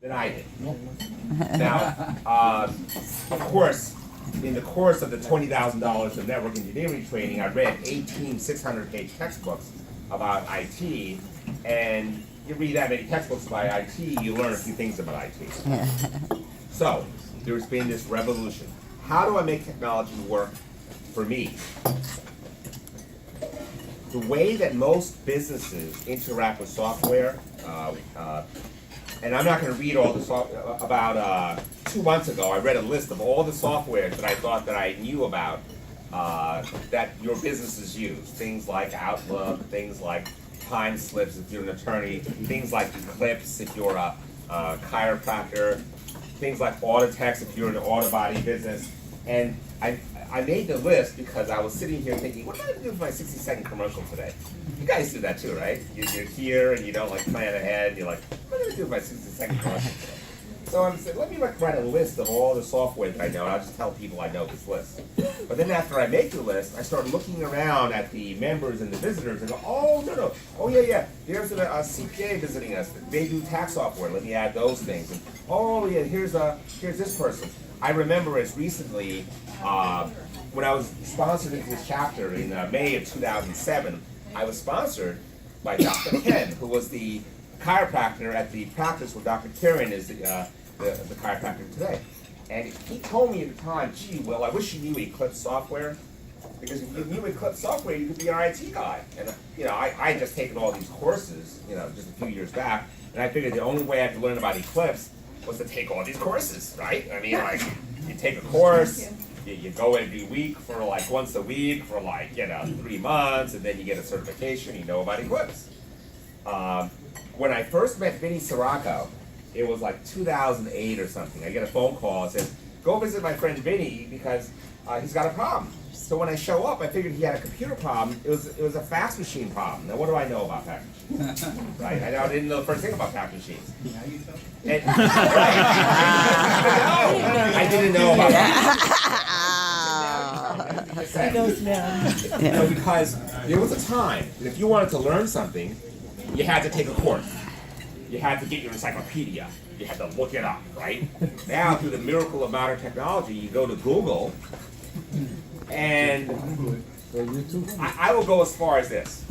than I did. Now, of course, in the course of the $20,000 of network engineering training, I read 18 600-page textbooks about IT, and you read that many textbooks about IT, you learn a few things about IT. So, there's been this revolution. How do I make technology work for me? The way that most businesses interact with software, and I'm not going to read all the about 2 months ago, I read a list of all the software that I thought that I knew about that your businesses use. Things like Outlook, things like time slips if you're an attorney, things like Eclipse if you're a chiropractor, things like Autotext if you're an auto body business. And I made the list because I was sitting here thinking, what am I going to do with my 60-second commercial today? You guys do that too, right? You're here and you don't like plan ahead. You're like, what am I going to do with my 60-second commercial today? So I'm saying, let me write a list of all the software that I know, and I'll just tell people I know this list. But then after I make the list, I start looking around at the members and the visitors and go, oh, no, oh yeah, there's a CPA visiting us. They do tax software. Let me add those things. And oh yeah, here's this person. I remember as recently, when I was sponsored into this chapter in May of 2007, I was sponsored by Dr. Ken, who was the chiropractor at the practice where Dr. Kieran is the chiropractor today. And he told me at the time, gee, well, I wish you knew Eclipse software, because if you knew Eclipse software, you could be our IT guy. And I had just taken all these courses, just a few years back, and I figured the only way I could learn about Eclipse was to take all these courses, right? I mean, like, you take a course, you go every week for like once a week for like, 3 months, and then you get a certification, you know about Eclipse. When I first met Vinny Sirocco, it was like 2008 or something. I get a phone call and says, go visit my friend Vinny because he's got a problem. So when I show up, I figured he had a computer problem. It was a fax machine problem. Now what do I know about fax machines? Right? I didn't know the first thing about fax machines. And, I didn't know about that. He knows now. Because there was a time that if you wanted to learn something, you had to take a course. You had to get your encyclopedia. You had to look it up, right? Now, through the miracle of modern technology, you go to Google, and I will go as far as this.